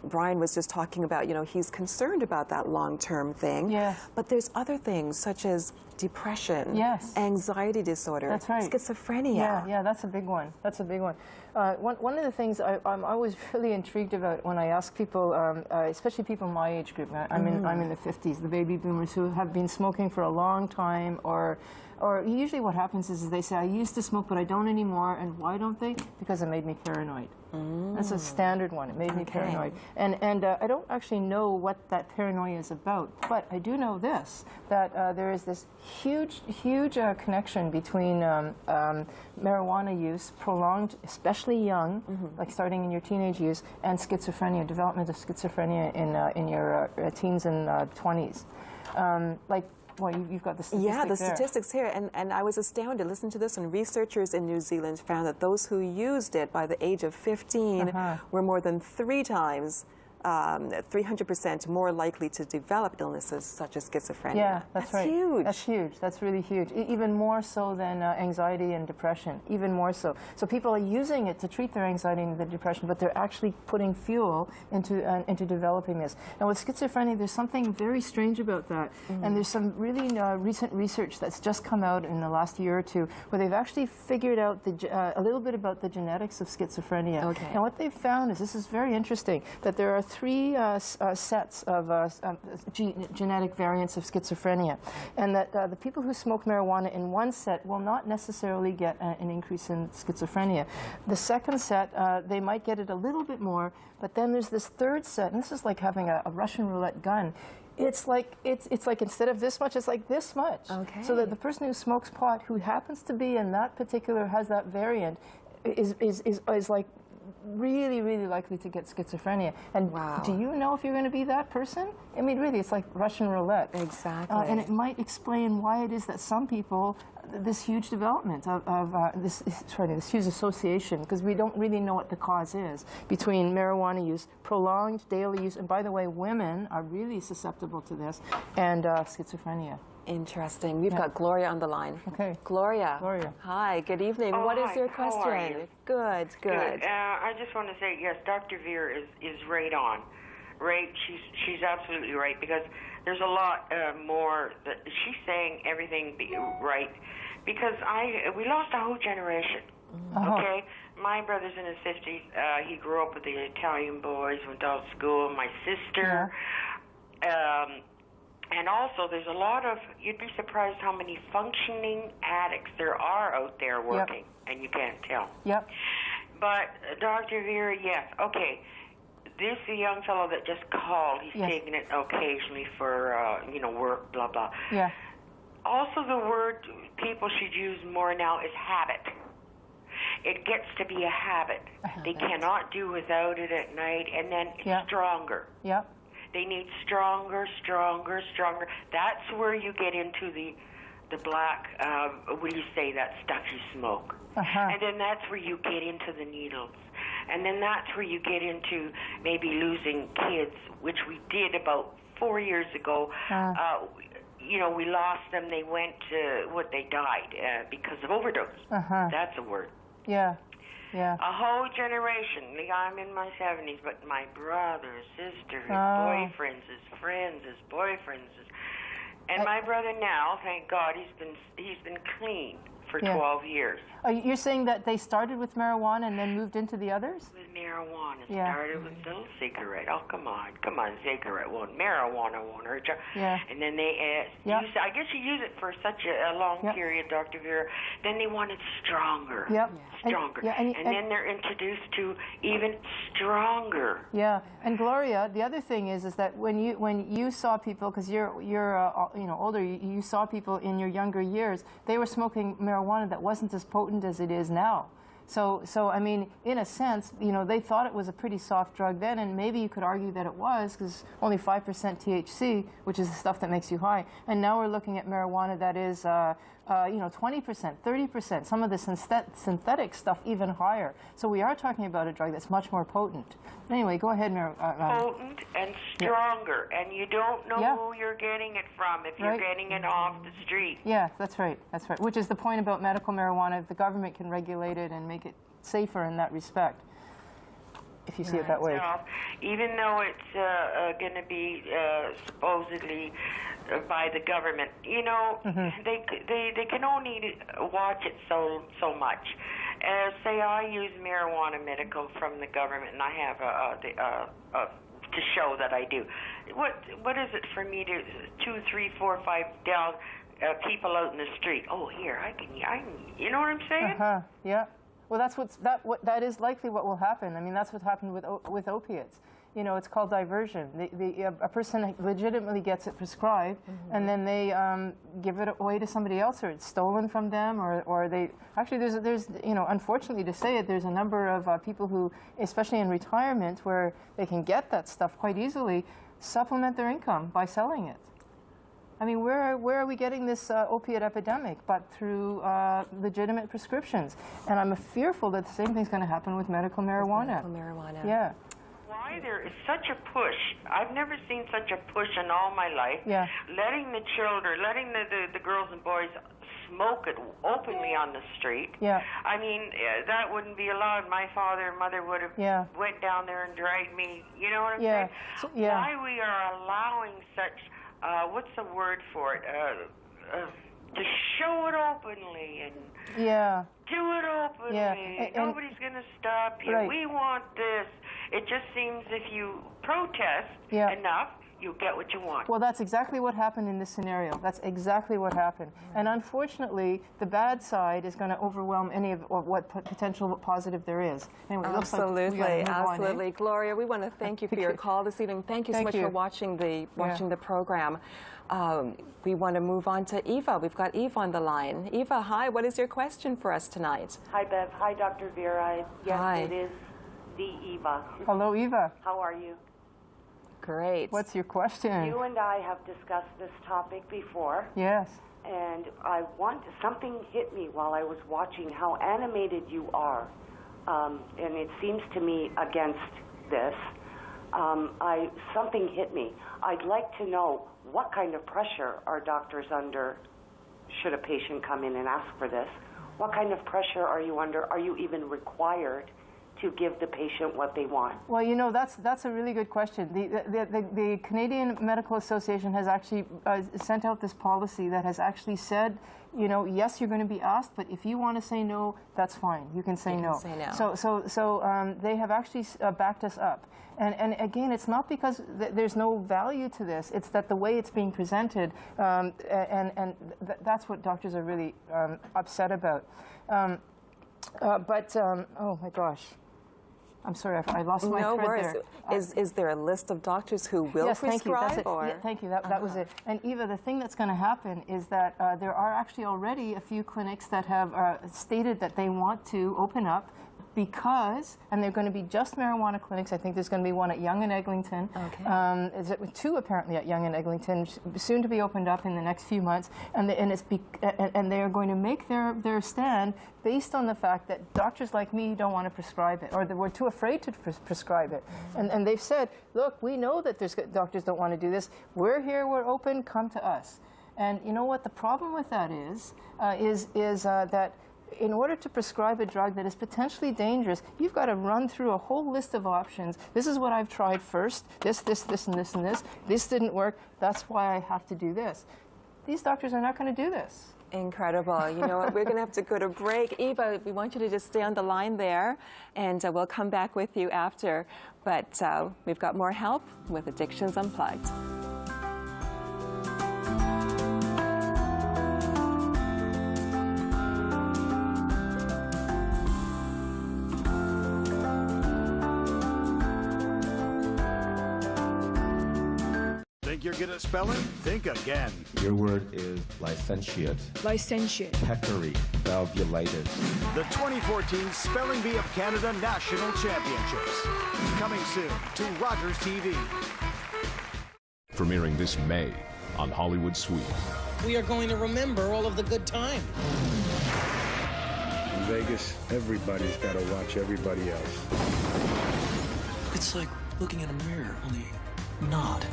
Brian was just talking about, you know, he's concerned about that long-term thing. Yes. But there's other things such as depression, anxiety disorder, that's right. schizophrenia. Yeah, that's a big one. That's a big one. One of the things I'm always really intrigued about when I ask people, especially people in my age group, I'm in the 50s, the baby boomers who have been smoking for a long time, or usually what happens is they say, I used to smoke, but I don't anymore. And why don't they? Because it made me paranoid. That's a standard one. It made me paranoid. And I don't actually know what that paranoia is about, but I do know this, that there is this huge connection between marijuana use, prolonged, especially young, like starting in your teenage years, and schizophrenia, development of schizophrenia in your teens and 20s. Well, you've got the statistics. Yeah, the statistics here, and I was astounded. Listen to this, and researchers in New Zealand found that those who used it by the age of 15 were more than 3 times 300% more likely to develop illnesses such as schizophrenia. Yeah, that's right. Huge. That's huge. That's really huge. Even more so than anxiety and depression. Even more so. So people are using it to treat their anxiety and their depression, but they're actually putting fuel into developing this. Now with schizophrenia, there's something very strange about that, and there's some really recent research that's just come out in the last year or two, where they've actually figured out a little bit about the genetics of schizophrenia. Okay. And what they've found is, this is very interesting, that there are 3 sets of genetic variants of schizophrenia, and that the people who smoke marijuana in one set will not necessarily get an increase in schizophrenia. The second set, they might get it a little bit more, but then there's this third set, and this is like having a Russian roulette gun. It's like instead of this much, it's like this much. Okay. So that the person who smokes pot, who happens to be in that particular, has that variant, is like really likely to get schizophrenia. And do you know if you're going to be that person? I mean, really, it's like Russian roulette. Exactly. And it might explain why it is that some people, this huge development of this huge association, because we don't really know what the cause is, between marijuana use, prolonged daily use, and by the way, women are really susceptible to this, and schizophrenia. Interesting. We've got Gloria on the line. Okay. Gloria. Gloria. Hi, good evening. Oh, what is hi. your question? How are you? Good. I just want to say, yes, Dr. Vera is right on. Right? She's absolutely right, because there's a lot more that she's saying everything right, because we lost a whole generation. Okay? My brother's in his 50s. He grew up with the Italian boys, went to school. My sister. And also, there's a lot of, you'd be surprised how many functioning addicts there are out there working, and you can't tell. Yep. But, Dr. Vera, yes, okay. This young fellow that just called, he's taking it occasionally for, work, blah, blah. Yeah. Also, the word people should use more now is habit. It gets to be a habit. They cannot do without it at night, and then it's stronger. Yep. They need stronger, stronger, stronger. That's where you get into the black, what do you say, that stuff you smoke. And then that's where you get into the needles. And then that's where you get into maybe losing kids, which we did about 4 years ago. You know, we lost them. They went to, they died because of overdose. That's a word. Yeah. Yeah. A whole generation. I'm in my 70s, but my brother, sister, his boyfriends, his friends, his boyfriends, and my brother now, thank God, he's been clean for 12 years. You're saying that they started with marijuana and then moved into the others? With marijuana. Started with little cigarette. Oh, come on, cigarette won't. Marijuana won't hurt you. Yeah. And then they use, I guess you use it for such a long period, Dr. Vera. Then they wanted stronger. Stronger. And then they're introduced to even stronger. Yeah. And Gloria, the other thing is that when you saw people, because you're older, you saw people in your younger years, they were smoking marijuana that wasn't as potent as it is now. So I mean, in a sense, they thought it was a pretty soft drug then, and maybe you could argue that it was, because only 5% THC, which is the stuff that makes you high. And now we're looking at marijuana that is, 20%, 30%, some of the synthetic stuff even higher. So we are talking about a drug that's much more potent. But anyway, go ahead, potent and stronger, and you don't know who you're getting it from if you're getting it off the street. Yeah, that's right. That's right. Which is the point about medical marijuana. The government can regulate it and make it safer in that respect, if you see it that way. Even though it's going to be supposedly by the government, they can only watch it so much. Say I use marijuana medical from the government, and I have to show that I do. What is it for me to 2, 3, 4, 5 down people out in the street? Oh, here I can. You know what I'm saying? Yeah. Well, that is likely what will happen. I mean, that's what happened with opiates. It's called diversion. A person legitimately gets it prescribed, and then they give it away to somebody else, or it's stolen from them, or they actually there's unfortunately to say it, there's a number of people who, especially in retirement, where they can get that stuff quite easily, supplement their income by selling it. I mean, where are we getting this opiate epidemic but through legitimate prescriptions? And I'm fearful that the same thing's going to happen with medical marijuana. Yeah. Why there is such a push. I've never seen such a push in all my life. Yeah. Letting the children, letting the girls and boys smoke it openly on the street. Yeah. I mean, that wouldn't be allowed. My father and mother would have went down there and dragged me. You know what I'm saying? So, why we are allowing such, what's the word for it? To show it openly and do it openly. And nobody's going to stop you. Right. We want this. It just seems if you protest enough, you get what you want. Well, that's exactly what happened in this scenario. That's exactly what happened. And unfortunately, the bad side is going to overwhelm any of what potential positive there is. Anyway, Absolutely. Gloria, we want to thank you for your call this evening. Thank you so much for watching the program. We want to move on to Eva. We've got Eva on the line. Eva, hi. What is your question for us tonight? Hi, Bev. Hi, Dr. Vera. Yes, Hi. It is the Eva. Hello, Eva. How are you? Great. What's your question? You and I have discussed this topic before. Yes. And something hit me while I was watching how animated you are. And it seems to me against this. Something hit me. I'd like to know what kind of pressure are doctors under should a patient come in and ask for this. What kind of pressure are you under? Are you even required to give the patient what they want? Well, that's a really good question. The Canadian Medical Association has actually sent out this policy that has actually said, yes, you're going to be asked, but if you want to say no, that's fine. You can say no. So they have actually backed us up. And again, it's not because there's no value to this. It's that the way it's being presented, that's what doctors are really upset about. Oh my gosh. I'm sorry, I lost my thread there. Is there a list of doctors who will prescribe? Thank you. That was it. And Eva, the thing that's going to happen is that there are actually already a few clinics that have stated that they want to open up because, and they're going to be just marijuana clinics. I think there's going to be one at Yonge and Eglinton. Okay. Is it two apparently at Yonge and Eglinton, soon to be opened up in the next few months, and they are going to make their stand based on the fact that doctors like me don't want to prescribe it, or that we're too afraid to prescribe it. And they've said, look, we know that doctors don't want to do this. We're here, we're open, come to us. And you know what the problem with that is that in order to prescribe a drug that is potentially dangerous, you've got to run through a whole list of options. This is what I've tried first, this, and this, and this. This didn't work, that's why I have to do this. These doctors are not going to do this. Incredible. You know what, we're going to have to go to break. Eva, we want you to just stay on the line there, and we'll come back with you after. But we've got more help with Addictions Unplugged. Think you're good at spelling? Think again. Your word is licentiate. Licentiate. Peccary. Valvulitis. The 2014 Spelling Bee of Canada National Championships. Coming soon to Rogers TV. Premiering this May on Hollywood Suite. We are going to remember all of the good times. In Vegas, everybody's got to watch everybody else. It's like looking in a mirror, only not.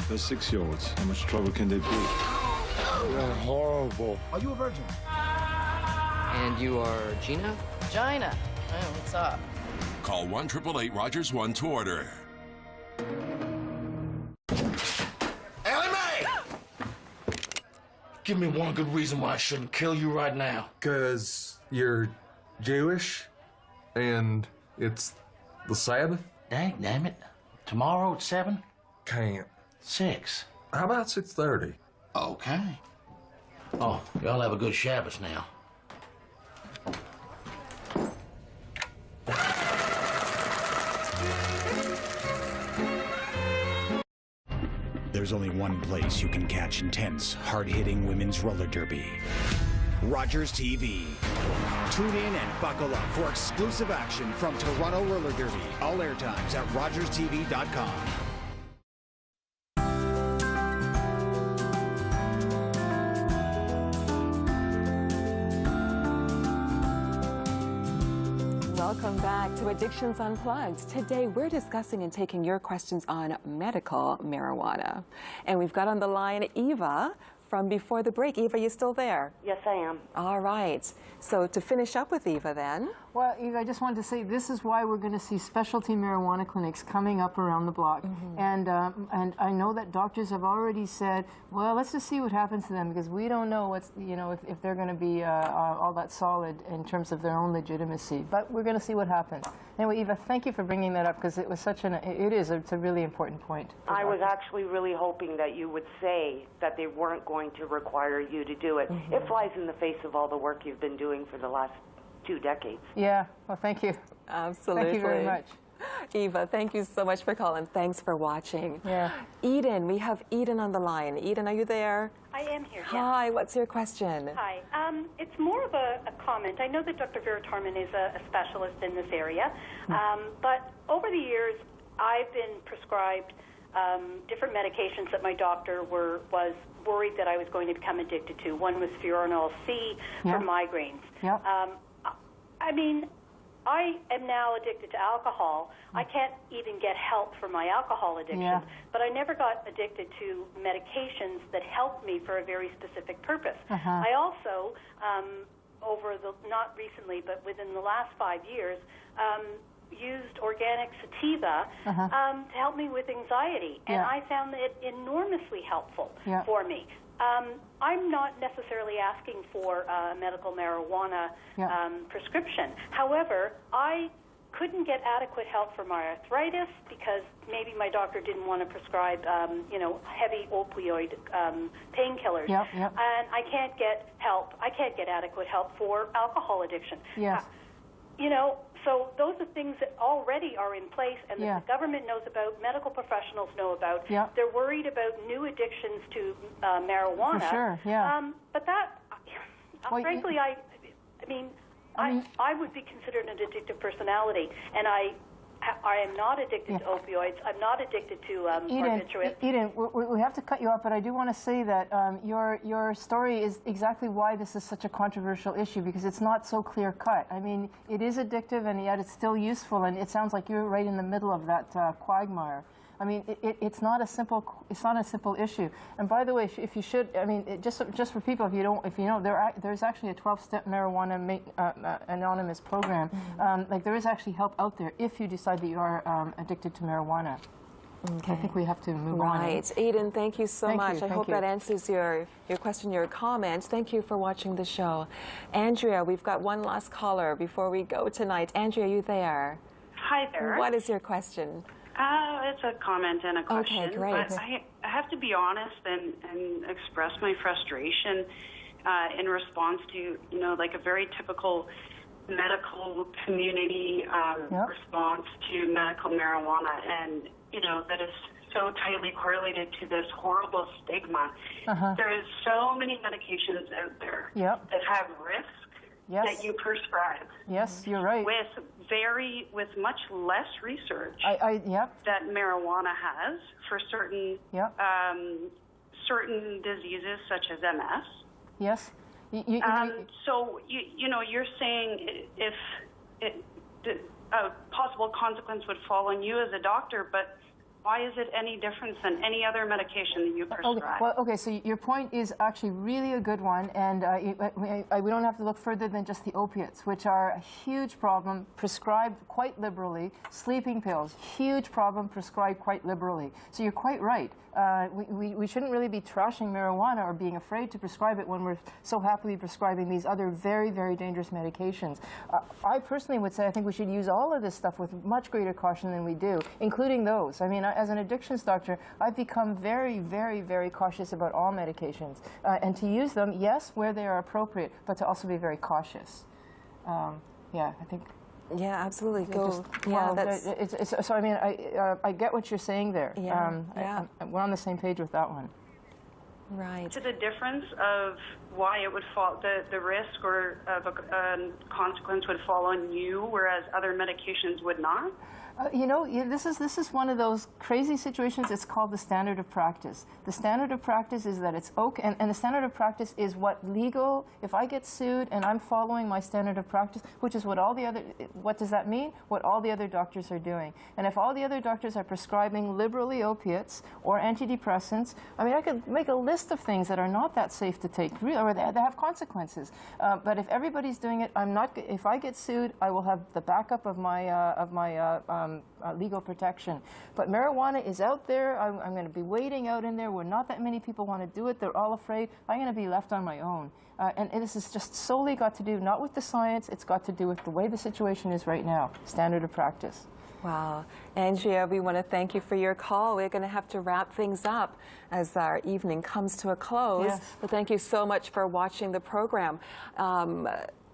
Those 6-year-olds, how much trouble can they be? They're horrible. Are you a virgin? And you are Gina? Gina. Oh, what's up? Call 1-888-ROGERS-1 to order. Ellie Mae! Give me one good reason why I shouldn't kill you right now. 'Cause you're Jewish, and it's the Sabbath? Dang, damn it. Tomorrow at 7? Can't. 6. How about 6:30? Okay. Oh, y'all have a good Shabbos now. There's only one place you can catch intense, hard-hitting women's roller derby. Rogers TV. Tune in and buckle up for exclusive action from Toronto Roller Derby. All airtimes at rogerstv.com. Welcome back to Addictions Unplugged. Today we're discussing and taking your questions on medical marijuana. And we've got on the line Eva from before the break. Eva, you still there? Yes, I am. All right. So to finish up with Eva then. Well, Eva, I just wanted to say this is why we're going to see specialty marijuana clinics coming up around the block. And I know that doctors have already said, well, let's just see what happens to them because we don't know what's, if they're going to be all that solid in terms of their own legitimacy. But we're going to see what happens. Anyway, Eva, thank you for bringing that up because it was it's a really important point. I was actually really hoping that you would say that they weren't going to require you to do it. It flies in the face of all the work you've been doing for the last 2 decades. Yeah, well, thank you. Absolutely. Thank you very much. Eva, thank you so much for calling. Thanks for watching. Yeah. Eden, we have Eden on the line. Eden, are you there? I am here, yes. Hi, what's your question? Hi. It's more of a comment. I know that Dr. Vera Tarman is a specialist in this area, but over the years, I've been prescribed different medications that my doctor was worried that I was going to become addicted to. One was Furanol C for migraines. Yep. I mean, I am now addicted to alcohol. I can't even get help for my alcohol addiction, but I never got addicted to medications that helped me for a very specific purpose. I also, not recently, but within the last 5 years, used organic sativa to help me with anxiety, and I found it enormously helpful for me. I'm not necessarily asking for a medical marijuana prescription. However, I couldn't get adequate help for my arthritis because maybe my doctor didn't want to prescribe, heavy opioid painkillers. And I can't get help. I can't get adequate help for alcohol addiction. So those are things that already are in place and that the government knows about, medical professionals know about. They're worried about new addictions to marijuana. For sure, but that, frankly, I mean, I would be considered an addictive personality, and I am not addicted to opioids. I'm not addicted to barbiturates. Eden, we have to cut you off, but I do want to say that your story is exactly why this is such a controversial issue, because it's not so clear cut. I mean, it is addictive, and yet it's still useful, and it sounds like you're right in the middle of that quagmire. I mean, it's not a simple issue. And by the way, if you should, I mean, just for people, if you know, there's actually a 12-step marijuana anonymous program. Like there is actually help out there if you decide that you are addicted to marijuana. Okay. I think we have to move on. Right. Eden, thank you so much. I hope that answers your question, your comment. Thank you for watching the show. Andrea, we've got one last caller before we go tonight. Andrea, are you there? Hi there. What is your question? It's a comment and a question. Okay, great. But I have to be honest and express my frustration in response to, you know, like a very typical medical community response to medical marijuana, and, you know, that is so tightly correlated to this horrible stigma. There is so many medications out there that have risk that you prescribe. Yes, you're right. With much less research that marijuana has for certain certain diseases such as MS. Yes. So you know, you're saying if a possible consequence would fall on you as a doctor, but why is it any different than any other medication that you prescribe? Okay, so your point is actually really a good one, and we don't have to look further than just the opiates, which are a huge problem, prescribed quite liberally. Sleeping pills, huge problem, prescribed quite liberally. So you're quite right. We shouldn't really be trashing marijuana or being afraid to prescribe it when we're so happily prescribing these other very, very dangerous medications. I personally would say I think we should use all of this stuff with much greater caution than we do, including those. I mean, as an addictions doctor, I've become very, very, very cautious about all medications, and to use them, yes, where they are appropriate, but to also be very cautious. Yeah, I think. Yeah, absolutely. So I mean, I get what you're saying there. We're on the same page with that one. Right. To the difference of why it would fall, the risk or of a consequence would fall on you, whereas other medications would not? You know, this is one of those crazy situations. It's called the standard of practice. The standard of practice is that it's okay, and the standard of practice is what legal, if I get sued and I'm following my standard of practice, which is what all the other, what does that mean? What all the other doctors are doing. And if all the other doctors are prescribing liberally opiates or antidepressants, I mean, I could make a list of things that are not that safe to take, really, or that have consequences. But if everybody's doing it, I'm not, if I get sued, I will have the backup of my legal protection. But marijuana is out there. I'm going to be waiting out in there where not that many people want to do it. They're all afraid. I'm going to be left on my own. And this has just solely got to do, not with the science, it's got to do with the way the situation is right now, standard of practice. Wow. Andrea, we want to thank you for your call. We're going to have to wrap things up as our evening comes to a close. Yes. But thank you so much for watching the program.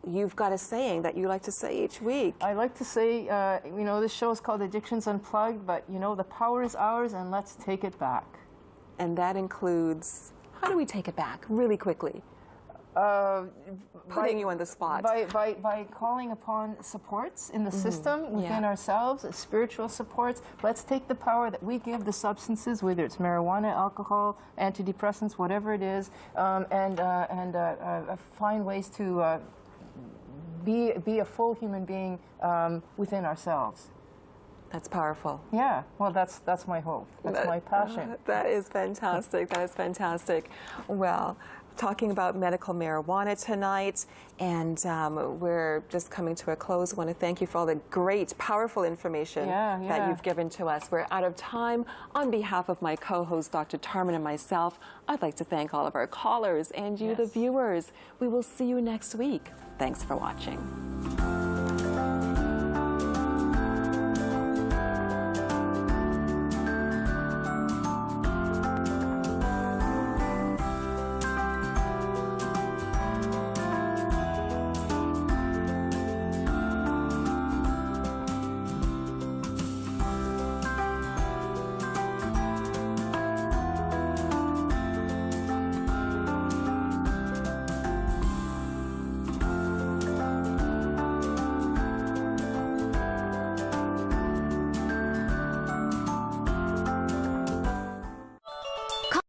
You've got a saying that you like to say each week. I like to say, you know, this show is called Addictions Unplugged, but, you know, the power is ours, and let's take it back. And that includes, how do we take it back, really quickly? Putting you on the spot. By calling upon supports in the system, within ourselves, spiritual supports. Let's take the power that we give the substances, whether it's marijuana, alcohol, antidepressants, whatever it is, and find ways to be a full human being within ourselves. That's powerful. Yeah, well, that's my hope. That's my passion. That is fantastic. That is fantastic. Well, talking about medical marijuana tonight, and we're just coming to a close. I want to thank you for all the great, powerful information that you've given to us. We're out of time. On behalf of my co-host, Dr. Tarman, and myself, I'd like to thank all of our callers and you, the viewers. We will see you next week. Thanks for watching.